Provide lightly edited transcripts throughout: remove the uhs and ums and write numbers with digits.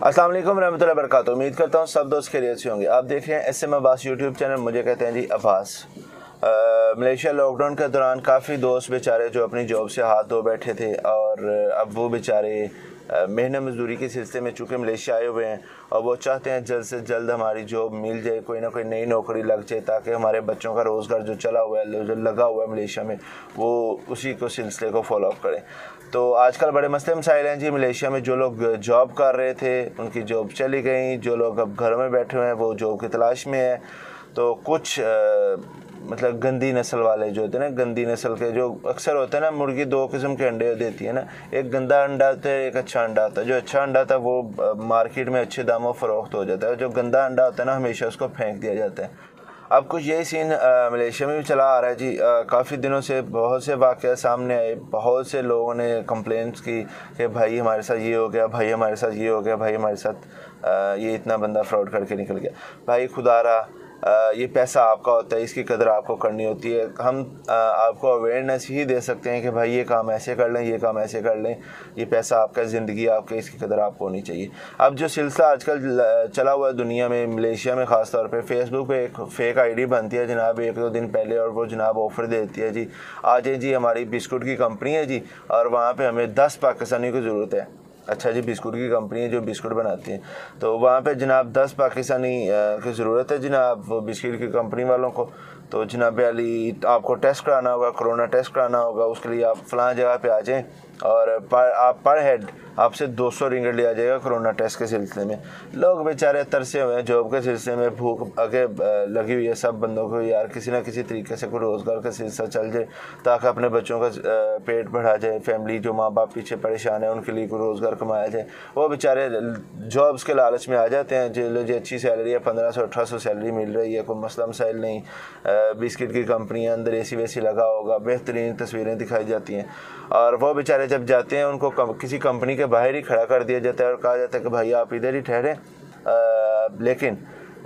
अस्सलाम वालेकुम रहमतुल्लाहि व बरकातुहू। उम्मीद करता हूँ सब दोस्त खैरियत से होंगे। आप देख रहे हैं SM अब्बास यूट्यूब चैनल। मुझे कहते हैं जी अब्बास। मलेशिया लॉकडाउन के दौरान काफ़ी दोस्त बेचारे जो अपनी जॉब से हाथ धो बैठे थे और अब वो बेचारे मेहनत मजदूरी के सिलसिले में चूँकि मलेशिया आए हुए हैं और वो चाहते हैं जल्द से जल्द हमारी जॉब मिल जाए, कोई ना कोई नई नौकरी लग जाए ताकि हमारे बच्चों का रोज़गार जो चला हुआ है, जो लगा हुआ है मलेशिया में, वो उसी को सिलसिले को फॉलो अप करें। तो आजकल बड़े मसले मसाइल हैं जी। मलेशिया में जो लोग जॉब कर रहे थे उनकी जॉब चली गई, जो लोग अब घरों में बैठे हुए हैं वो जॉब की तलाश में है। तो कुछ मतलब गंदी नस्ल वाले जो होते हैं ना, गंदी नस्ल के जो अक्सर होते हैं ना, मुर्गी दो किस्म के अंडे देती है ना, एक गंदा अंडा होता है, एक अच्छा अंडा होता है। जो अच्छा अंडा होता है वो मार्केट में अच्छे दामों फरोख्त हो जाता है, जो गंदा अंडा होता है ना हमेशा उसको फेंक दिया जाता है। अब कुछ यही सीन मलेशिया में भी चला आ रहा है जी। काफ़ी दिनों से बहुत से वाक़या सामने आए, बहुत से लोगों ने कंप्लेंट्स की कि भाई हमारे साथ ये हो गया, भाई हमारे साथ ये हो गया, भाई हमारे साथ ये इतना बंदा फ्रॉड करके निकल गया। भाई खुदारा ये पैसा आपका होता है, इसकी कदर आपको करनी होती है। हम आपको अवेयरनेस ही दे सकते हैं कि भाई ये काम ऐसे कर लें, ये काम ऐसे कर लें, ये पैसा आपका, ज़िंदगी आपकी, इसकी कदर आपको होनी चाहिए। अब जो सिलसिला आजकल चला हुआ है दुनिया में, मलेशिया में ख़ास तौर पे फेसबुक पे एक फ़ेक आईडी बनती है जनाब 1-2 दिन पहले, और वो जनाब ऑफ़र देती है जी, आ जाए जी हमारी बिस्कुट की कंपनी है जी और वहाँ पर हमें 10 पाकिस्तानियों की ज़रूरत है। अच्छा जी, बिस्कुट की कंपनी है जो बिस्कुट बनाती है, तो वहाँ पे जनाब 10 पाकिस्तानी की ज़रूरत है जनाब वो बिस्किट की कंपनी वालों को। तो जनाब अली आपको टेस्ट कराना होगा, कोरोना टेस्ट कराना होगा, उसके लिए आप फ़लाँ जगह पे आ जाएँ और आप पर हेड आपसे 200 रिंगट लिया जाएगा कोरोना टेस्ट के सिलसिले में। लोग बेचारे तरसे हुए हैं जॉब के सिलसिले में, भूख आगे लगी हुई है सब बंदों को, यार किसी ना किसी तरीके से कोई रोज़गार का सिलसिला चल जाए ताकि अपने बच्चों का पेट बढ़ा जाए, फैमिली जो माँ बाप पीछे परेशान है उनके लिए कोई रोज़गार कमाया जाए। वो बेचारे जॉब्स के लालच में आ जाते हैं। जो अच्छी सैलरी है, 1500-1800 सैलरी मिल रही है, कोई मसला मसाइल नहीं, बिस्किट की कंपनी है, अंदर AC वेसी लगा होगा, बेहतरीन तस्वीरें दिखाई जाती हैं, और वो बेचारे जब जाते हैं उनको किसी कंपनी के बाहर ही खड़ा कर दिया जाता है और कहा जाता है कि भाई आप इधर ही ठहरें, लेकिन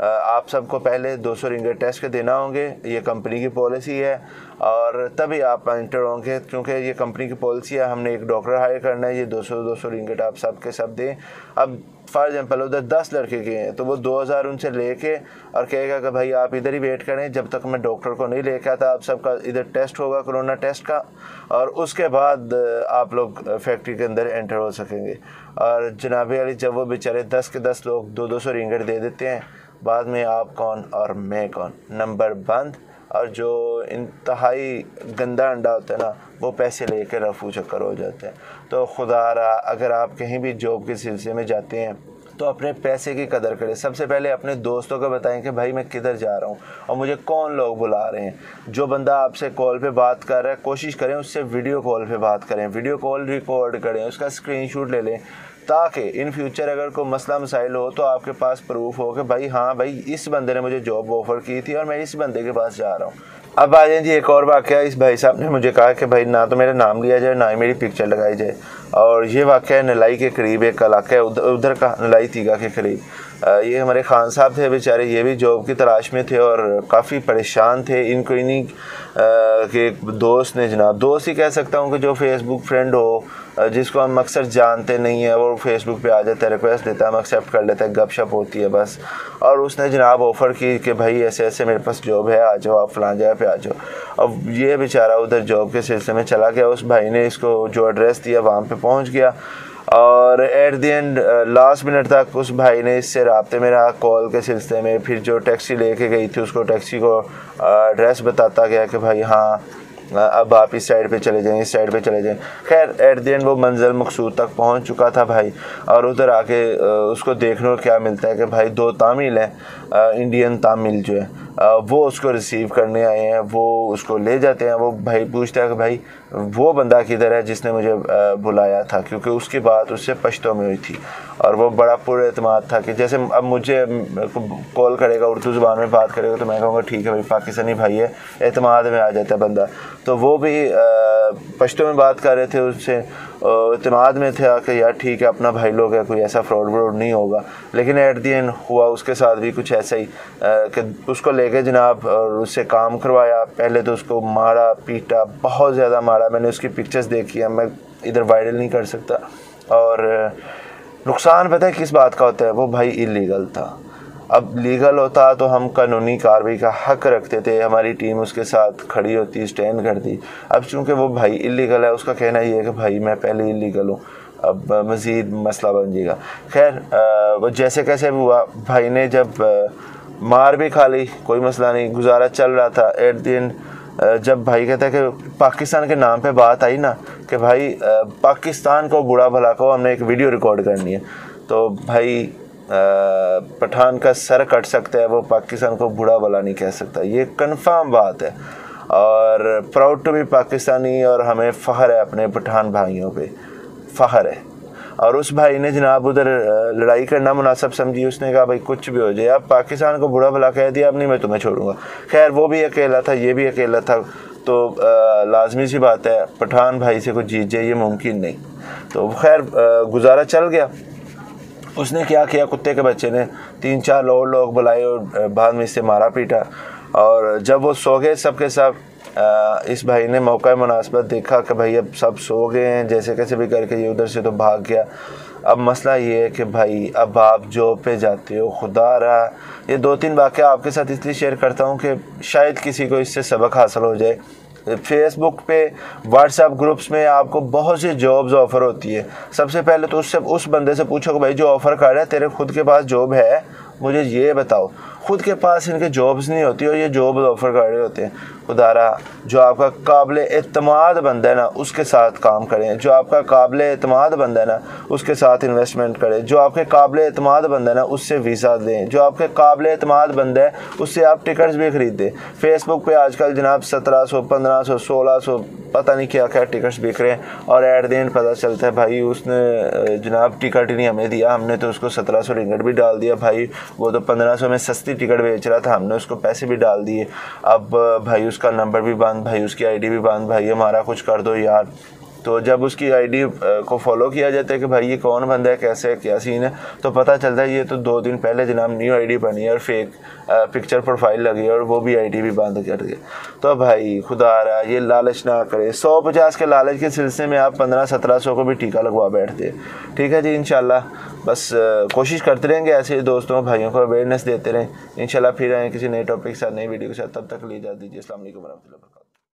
आप सबको पहले 200 रिंगट टेस्ट के देना होंगे, ये कंपनी की पॉलिसी है, और तभी आप एंटर होंगे। क्योंकि ये कंपनी की पॉलिसी है, हमने एक डॉक्टर हायर करना है, ये 200 रिंगट आप सब के सब दें। अब फॉर एग्जांपल उधर 10 लड़के के हैं तो वो 2000 उनसे लेके और कहेगा कि भाई आप इधर ही वेट करें जब तक मैं डॉक्टर को नहीं लेके आता, आप सबका इधर टेस्ट होगा कोरोना टेस्ट का, और उसके बाद आप लोग फैक्ट्री के अंदर एंटर हो सकेंगे। और जनाब अली जब वो बेचारे 10 के 10 लोग 200 रिंगट दे देते हैं, बाद में आप कौन और मैं कौन, नंबर बंद। और जो इंतहाई गंदा अंडा होता है ना वो पैसे लेकर रफू चक्कर हो जाते हैं। तो खुदारा अगर आप कहीं भी जॉब के सिलसिले में जाते हैं तो अपने पैसे की कदर करें। सबसे पहले अपने दोस्तों को बताएं कि भाई मैं किधर जा रहा हूँ और मुझे कौन लोग बुला रहे हैं। जो बंदा आपसे कॉल पे बात कर रहा है कोशिश करें उससे वीडियो कॉल पे बात करें, वीडियो कॉल रिकॉर्ड करें, उसका स्क्रीनशॉट ले लें ताकि इन फ्यूचर अगर कोई मसला मसाइल हो तो आपके पास प्रूफ हो कि भाई हाँ भाई इस बंदे ने मुझे जॉब ऑफ़र की थी और मैं इस बंदे के पास जा रहा हूँ। अब आ जाए जी एक और वाक़या। इस भाई साहब ने मुझे कहा कि भाई ना तो मेरा नाम लिया जाए ना ही मेरी पिक्चर लगाई जाए, और ये वाक़या नलाई के करीब एक इलाका है उधर का, नलाई तीगा के करीब। ये हमारे खान साहब थे बेचारे, ये भी जॉब की तलाश में थे और काफ़ी परेशान थे। इनको इन्हीं के एक दोस्त ने, जनाब दोस्त ही कह सकता हूँ कि जो फेसबुक फ्रेंड हो, जिसको हम अक्सर जानते नहीं है, वो फेसबुक पे आ जाता है, रिक्वेस्ट देता है, हम एक्सेप्ट कर लेते हैं, गपशप होती है बस। और उसने जनाब ऑफ़र की कि भाई ऐसे ऐसे मेरे पास जॉब है, आ जाओ आप फ़लाँ जगह पे आ जाओ। अब ये बेचारा उधर जॉब के सिलसिले में चला गया, उस भाई ने इसको जो एड्रेस दिया वहाँ पे पहुँच गया, और at the end last minute तक उस भाई ने इससे राब्ते में रहा कॉल के सिलसिले में। फिर जो टैक्सी लेके गई थी उसको टैक्सी को एड्रेस बताता गया कि भाई हाँ अब आप इस साइड पे चले जाएं, इस साइड पे चले जाएं। खैर एट द एंड वो मंजिल मकसूद तक पहुंच चुका था भाई, और उधर आके उसको देखने को क्या मिलता है कि भाई 2 तामिल हैं, इंडियन तामिल जो है वो उसको रिसीव करने आए हैं, वो उसको ले जाते हैं। वो भाई पूछता है कि भाई वो बंदा किधर है जिसने मुझे बुलाया था, क्योंकि उसकी बात उससे पश्तो में हुई थी और वो बड़ा पुरएतमाद था कि जैसे अब मुझे कॉल करेगा उर्दू ज़ुबान में बात करेगा तो मैं कहूँगा ठीक है भाई पाकिस्तानी भाई है, एतमाद में आ जाता है बंदा। तो वो भी पश्तो में बात कर रहे थे उससे, एतमाद में थे कि यार ठीक है अपना भाई लोग है, कोई ऐसा फ्रॉड व्रॉड नहीं होगा। लेकिन एट दी एंड हुआ उसके साथ भी कुछ ऐसा ही कि उसको लेके जनाब और उससे काम करवाया। पहले तो उसको मारा पीटा, बहुत ज़्यादा मारा, मैंने उसकी पिक्चर्स देखी है, मैं इधर वायरल नहीं कर सकता। और नुकसान पता है किस बात का होता है, वो भाई इलीगल था। अब लीगल होता तो हम कानूनी कार्रवाई का हक रखते थे, हमारी टीम उसके साथ खड़ी होती, स्टैंड करती। अब चूंकि वो भाई इलीगल है, उसका कहना ये है कि भाई मैं पहले इलीगल हूँ, अब मज़ीद मसला बन जाएगा। खैर वो जैसे कैसे भी हुआ, भाई ने जब मार भी खा ली, कोई मसला नहीं, गुजारा चल रहा था। एट दिन जब भाई कहता है कि पाकिस्तान के नाम पे बात आई ना कि भाई पाकिस्तान को बुरा भला को हमने एक वीडियो रिकॉर्ड करनी है, तो भाई पठान का सर कट सकता है, वो पाकिस्तान को बुरा भला नहीं कह सकता, ये कंफर्म बात है। और प्राउड टू बी पाकिस्तानी, और हमें फ़ख्र है अपने पठान भाइयों पे, फ़ख्र है। और उस भाई ने जनाब उधर लड़ाई करना मुनासिब समझी, उसने कहा भाई कुछ भी हो जाए, अब पाकिस्तान को बुरा भला कह दिया, अब नहीं मैं तुम्हें छोड़ूंगा। खैर वो भी अकेला था, ये भी अकेला था, तो लाजमी सी बात है पठान भाई से कुछ जीत जाए ये मुमकिन नहीं। तो खैर गुजारा चल गया। उसने क्या किया, कुत्ते के बच्चे ने 3-4 और लोग बुलाए और बाद में इससे मारा पीटा। और जब वो सो गए सब के सब, इस भाई ने मौका मुनासिबत देखा कि भाई अब सब सो गए हैं, जैसे कैसे भी करके ये उधर से तो भाग गया। अब मसला ये है कि भाई अब आप जॉब पे जाते हो, खुदा रहा, ये 2-3 वाक़या आपके साथ इसलिए शेयर करता हूँ कि शायद किसी को इससे सबक हासिल हो जाए। फेसबुक पे, व्हाट्सएप ग्रुप्स में आपको बहुत सी जॉब्स ऑफ़र होती है। सबसे पहले तो उससे उस बंदे से पूछो कि भाई जो ऑफ़र कर रहा है तेरे खुद के पास जॉब है, मुझे ये बताओ। खुद के पास इनके जॉब्स नहीं होती और ये जॉब ऑफ़र कर रहे होते हैं। खुदारा जो आपका काबिल एतमाद बंदा है ना उसके साथ काम करें, जो आपका काबिल एतमाद बंदा है ना उसके साथ इन्वेस्टमेंट करें, जो आपके काबिल एतमाद बंदा है ना उससे वीज़ा दें, जो आपके काबिल एतमाद बंदा है उससे आप टिकट्स भी ख़रीदें। फेसबुक पे आजकल जनाब 1700, 1500, 1600 पता नहीं क्या क्या टिकट्स बिक रहे हैं, और एट द एंड पता चलता है भाई उसने जनाब टिकट ही नहीं हमें दिया, हमने तो उसको 1700 रिंगट भी डाल दिया, भाई वो तो 1500 में सस्ती टिकट बेच रहा था, हमने उसको पैसे भी डाल दिए। अब भाई उसका नंबर भी बंद, भाई उसकी आईडी भी बंद, भाई हमारा कुछ कर दो यार। तो जब उसकी आईडी को फॉलो किया जाता है कि भाई ये कौन बंदा है, कैसे है, क्या सीन है, तो पता चलता है ये तो 2 दिन पहले जनाब न्यू आईडी बनी है और फेक पिक्चर प्रोफाइल लगी है और वो भी आईडी भी बंद कर दी। तो भाई खुदा रहा ये लालच ना करे, 150 के लालच के सिलसिले में आप 1500-1700 को भी टीका लगवा बैठते। ठीक है जी, इंशाल्लाह बस कोशिश करते रहेंगे ऐसे दोस्तों भाइयों को अवेयरनेस देते रहें। इंशाल्लाह फिर आए किसी नए टॉपिक के साथ, नई वीडियो के साथ, तब तक ले जा दीजिए। अस्सलाम वालेकुम।